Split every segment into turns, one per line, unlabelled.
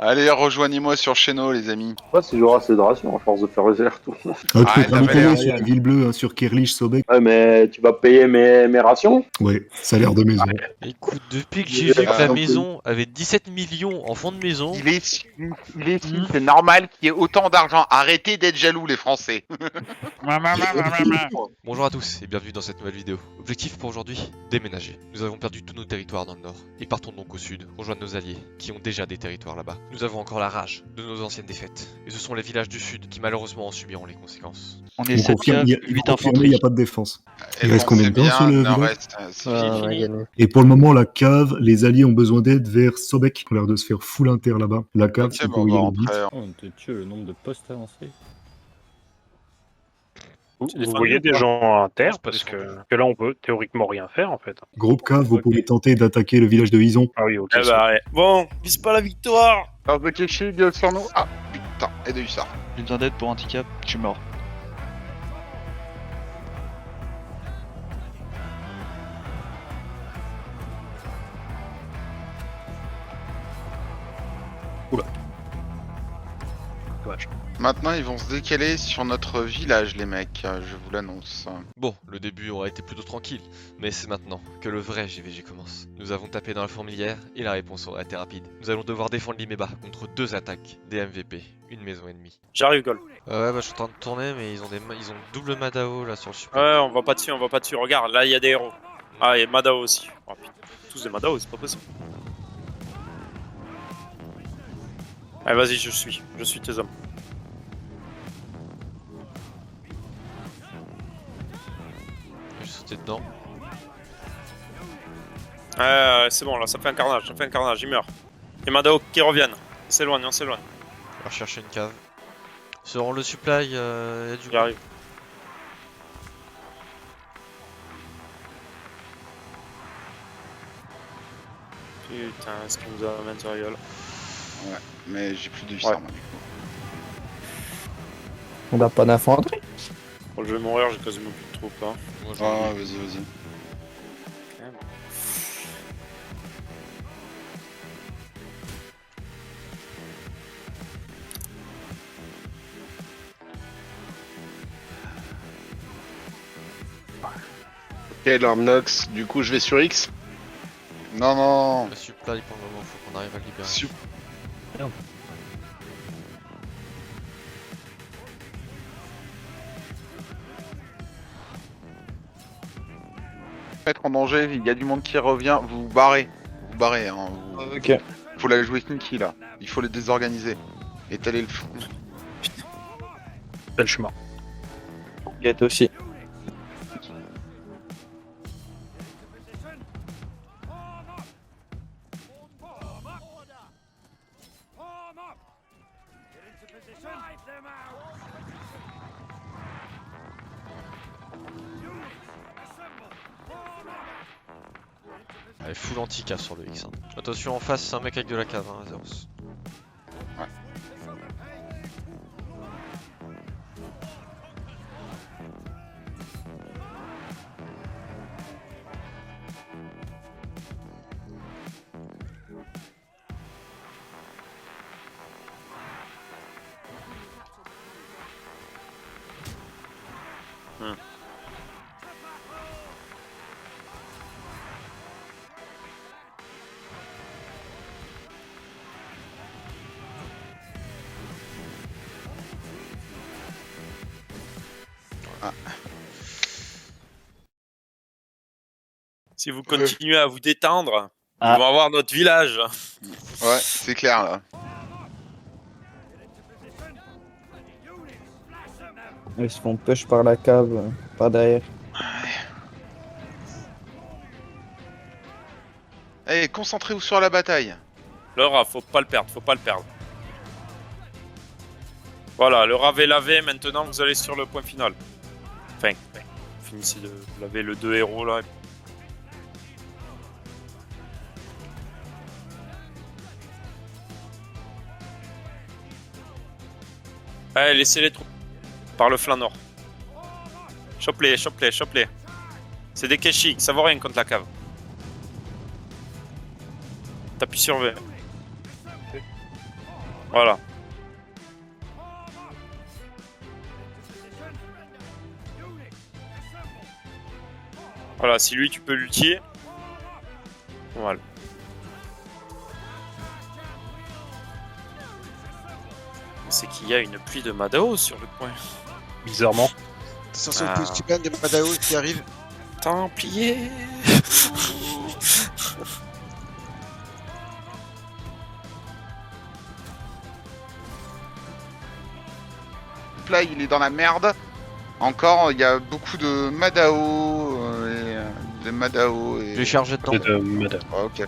Allez, rejoignez-moi sur Cheno, les amis.
Ouais, c'est genre assez de ration à force de faire les allers-retours.
Tu
Ah,
peux
elle avait
graviter
l'air-
sur la ville bleue, hein, sur Kirlich, Sobek.
Ouais, mais tu vas payer mes rations?
Ouais, salaire de maison.
Écoute, depuis que
J'ai
j'ai vu que la
raison.
maison avait 17 millions en fond de maison,
Il est c'est normal qu'il y ait autant d'argent. Arrêtez d'être jaloux, les Français.
bonjour à tous et bienvenue dans cette nouvelle vidéo. Objectif pour aujourd'hui, déménager. Nous avons perdu tous nos territoires dans le nord et partons donc au sud, rejoindre nos alliés qui ont déjà des territoires là-bas. Nous avons encore la rage de nos anciennes défaites et ce sont les villages du sud qui malheureusement en subiront les conséquences.
On est
On
7
confirme,
caves,
il
8
n'y a
infanterie.
pas de défense. Il
Et
reste
bon,
combien
c'est
de temps
bien,
sur le
il en
village
reste, c'est
Ah,
fini.
on a gagné.
Et pour le moment, la cave, les alliés ont besoin d'aide vers Sobek. On a l'air de se faire full inter là-bas. La cave,
Ok,
c'est
bon,
pour y
bah,
aller vite.
après,
On te tue le nombre de postes avancés.
Vous
défendu
voyez
ou
des
pas
gens à
Non,
terre
c'est pas
parce
défendu.
que là on peut théoriquement rien faire en fait.
Groupe cave, vous
Ok.
pouvez tenter d'attaquer le village de Hison.
Ah oui, ok.
Eh bah ouais. Bon, vise pas la victoire.
alors de Keshi, gueule sur nous. Ah, putain, et de ça.
J'ai besoin d'aide pour handicap, je suis mort.
Maintenant, ils vont se décaler sur notre village, les mecs. Je vous l'annonce.
Bon, le début aura été plutôt tranquille, mais c'est maintenant que le vrai GVG commence. Nous avons tapé dans la fourmilière et la réponse aura été rapide. Nous allons devoir défendre l'Imeba contre deux attaques, des MVP, une maison ennemie.
J'arrive, Gol.
Ouais, bah je suis en train de tourner, mais ils ont double Madao là sur le support.
Ouais, on va pas dessus, on va pas dessus. Regarde, là il y a des héros. Ah, il y a Madao aussi. Oh putain, tous des Madao, c'est pas possible. Allez, vas-y, je suis tes hommes.
Je vais sauter dedans.
C'est bon, là, ça fait un carnage, il meurt. Et Madao qui reviennent. On s'éloigne.
On va chercher une cave. Sur le supply, y a du
J'arrive. Putain, est-ce qu'il nous amène sur la gueule?
Mais j'ai plus de 800,
Ouais.
moi, du coup.
On n'a pas d'infanterie.
Bon, je vais mourir, j'ai quasiment plus de troupes. Hein.
Moi,
Ah, vas-y.
Ok, l'arme Nox, du coup je vais sur X.
Non.
Le supply pour le moment, faut qu'on arrive à le libérer.
Sup- Mettre en danger, il y a du monde qui revient. Vous vous barrez. Hein.
Ok.
Faut la jouer sneaky là. Il faut les désorganiser. Étaler le fond.
Là, je suis mort.
Guette aussi.
Allez, full anti-cave sur le X. Hein. Attention, en face, c'est un mec avec de la cave, hein, Zeros.
Si vous continuez à vous détendre,
Ah.
on va avoir notre village.
Ouais, c'est clair là.
Ils se font push par la cave, par derrière.
Eh, concentrez-vous sur la bataille.
Le rat, faut pas le perdre. Voilà, le rat est lavé, maintenant vous allez sur le point final. Enfin, finissez de laver le 2 héros là. Allez, laissez les troupes par le flanc nord. Chope-les. C'est des Keshi, ça vaut rien contre la cave. T'appuies sur V. Voilà. Voilà, si lui tu peux l'ultier. Voilà. C'est qu'il y a une pluie de Madao sur le coin.
Bizarrement.
Attention,
Ah.
le Stuban de Madao qui arrive.
Templier.
Là, il est dans la merde. Encore, il y a beaucoup de Madao des Madao et...
Je vais charger dedans.
Et de Madame.
Ah, ok.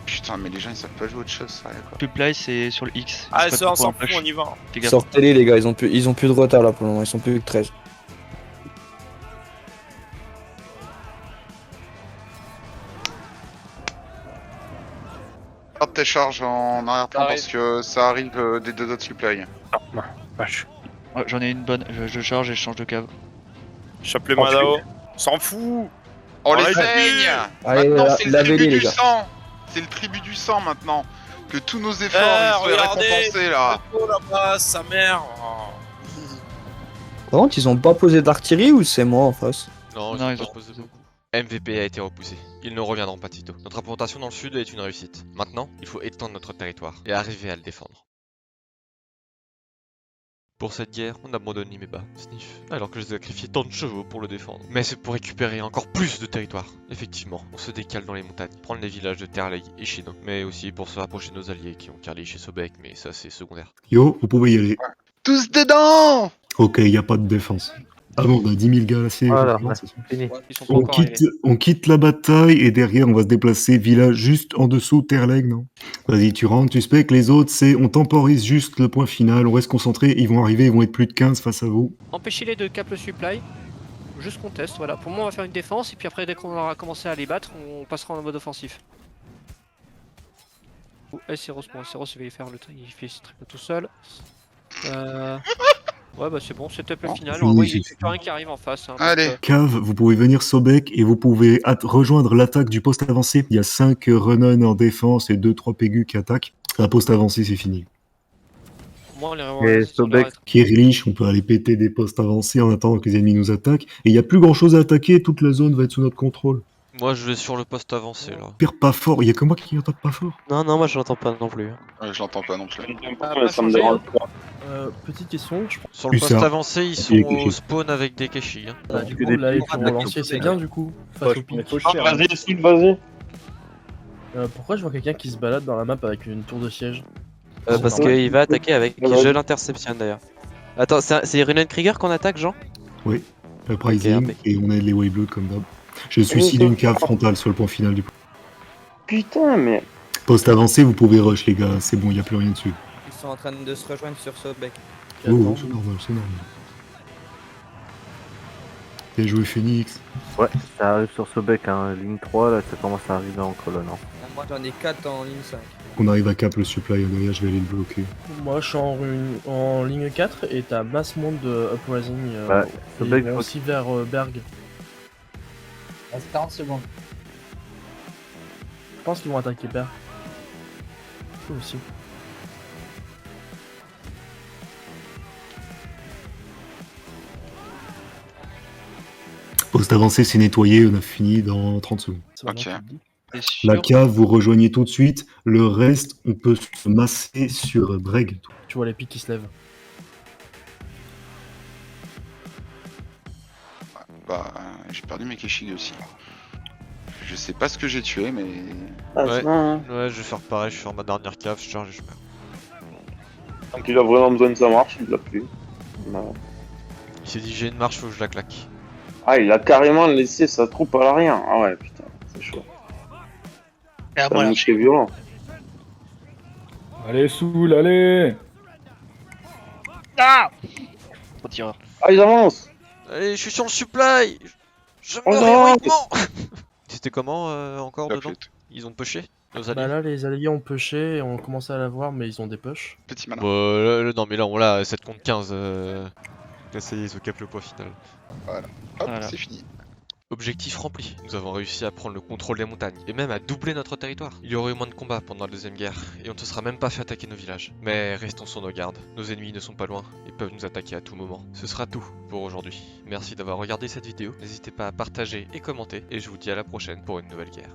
Putain, mais les gens ils savent pas jouer autre chose, ça quoi.
Supply, c'est sur le X.
Ah,
C'est
ça,
pas
on
pour
s'en
un
fout,
push.
on y va.
Fais gaffe.
Sortez-les, les gars, ils ont plus de retard là pour le moment, ils sont plus que 13.
Garde tes charges en arrière-plan parce que ça arrive des deux autres supply.
Vache.
Ouais, j'en ai une bonne, je charge et je change de cave.
Chope les
Oh,
Madao. S'en fout.
On les
les
saigne.
Allez,
Maintenant c'est le
lavez-les,
tribut
les
du
gars.
sang. C'est le tribut du sang maintenant. Que tous nos efforts ils soient
regardez.
récompensés là.
Oh là-bas, sa mère.
Par contre, ils ont pas posé d'artillerie ou c'est moi en face?
Non,
Non,
ils
ils
ont
ont
pas posé beaucoup. MVP a été repoussé. Ils ne reviendront pas de sitôt. Notre implantation dans le sud est une réussite. Maintenant, il faut étendre notre territoire et arriver à le défendre. Pour cette guerre, on abandonne Nimeba, Sniff, alors que j'ai sacrifié tant de chevaux pour le défendre. Mais c'est pour récupérer encore plus de territoire. Effectivement, on se décale dans les montagnes, prendre les villages de Terleg et Shino, mais aussi pour se rapprocher de nos alliés qui ont carlé chez Sobek, mais ça c'est secondaire.
Yo, vous pouvez y aller.
Tous dedans.
Ok, y a pas de défense. Ah bon, on a 10 000 gars là, c'est
Voilà,
c'est ça.
Fini.
Ils sont pas
On
encore arrivés.
quitte la bataille et derrière on va se déplacer village juste en dessous Terleg, non? Vas-y, tu rentres, tu spec, les autres c'est on temporise juste le point final, on reste concentré, ils vont arriver, ils vont être plus de 15 face à vous.
Empêchez-les de cap le supply. Juste qu'on teste, voilà. Pour moi, on va faire une défense et puis après, dès qu'on aura commencé à les battre, on passera en mode offensif. Oh, Seros, bon, Seros, il va y faire le truc, il fait ses trucs tout seul. Ouais, bah c'est bon, setup le final.
oui,
Normalement, il y a
j'ai
quelqu'un qui arrive en face. Hein,
Allez.
donc,
Cave, vous pouvez venir Sobek et vous pouvez rejoindre l'attaque du poste avancé. Il y a 5 Renan en défense et 2-3 Pégus qui attaquent. La poste avancée c'est fini.
pour moi, on les
Et
revoit.
Sobek.
Kirlich, on peut aller péter des postes avancés en attendant que les ennemis nous attaquent. Et il n'y a plus grand chose à attaquer, toute la zone va être sous notre contrôle.
Moi je vais sur le poste avancé là.
Pire pas fort, il y a que moi qui entends pas fort.
Non, non, moi je l'entends pas non plus.
Ouais, je l'entends pas non plus.
Ça me dérange pas.
Petite question,
Sur le
Hussard.
poste avancé, ils sont
Et
au
Keshi.
spawn avec des Keshi. Hein.
bah, du coup là il faut relancer, c'est bien du coup, face au pic.
Vas-y, Sid, vas-y.
Pourquoi je vois quelqu'un qui se balade dans la map avec une tour de siège?
Parce qu'il va attaquer avec je l'interceptionne d'ailleurs. Attends, c'est Runen Krieger qu'on attaque, Jean?
Uprising,
Ok,
et on aide les Wayblood comme d'hab. Je suicide une cave frontale sur le point final du
Putain, mais.
poste avancé, vous pouvez rush les gars, c'est bon, il n'y a plus rien dessus.
Ils sont en train de se rejoindre sur Sobek.
Oh, c'est normal, c'est normal. Bien joué Phoenix.
Ouais, ça arrive sur Sobek, hein, ligne 3, là ça commence à arriver en colonne. Hein.
Moi j'en ai 4 en ligne 5.
On arrive à cap le supply, derrière je vais aller le bloquer.
Moi je suis en ligne 4 et t'as masse monde de Uprising.
Ouais,
ils
Sobek,
vont aussi vers Berg.
40 secondes.
Je pense qu'ils vont attaquer Berg. Eux aussi.
Poste avancé, c'est nettoyé, on a fini dans 30 secondes.
C'est vraiment
Ok.
ce que je dis.
T'es sûr?
La cave, vous rejoignez tout de suite. Le reste, on peut se masser sur Breg.
Tu vois les pics qui se lèvent.
Bah, j'ai perdu mes Keshi aussi. Je sais pas ce que j'ai tué, mais...
Ouais. Ouais, je vais faire pareil, je suis sur ma dernière cave, je charge et je meurs.
Tant qu'il a vraiment besoin de sa marche, il l'a plus. Non.
Il s'est dit j'ai une marche, faut que je la claque.
Ah, il a carrément laissé sa troupe à l'arrière. Ah ouais, putain, c'est chaud.
Ah,
C'est un mouché violent.
Allez, Soul, allez!
Trop tireur.
Ah, ils avancent.
Allez, je suis sur le supply. Je
Oh
meurs
non.
héroïquement. C'était comment encore
La
dedans?
flûte.
Ils ont pushé nos
Bah
alliés?
là les alliés ont pushé et on commençait à l'avoir mais ils ont des push.
Petit malin.
Non mais là on l'a 7 contre 15. Là ça y est, ils ont cap le point final.
Hop,
Voilà.
c'est fini.
Objectif rempli, nous avons réussi à prendre le contrôle des montagnes, et même à doubler notre territoire. Il y aurait eu moins de combats pendant la deuxième guerre, et on ne se sera même pas fait attaquer nos villages. Mais restons sur nos gardes, nos ennemis ne sont pas loin, et peuvent nous attaquer à tout moment. Ce sera tout pour aujourd'hui. Merci d'avoir regardé cette vidéo, n'hésitez pas à partager et commenter, et je vous dis à la prochaine pour une nouvelle guerre.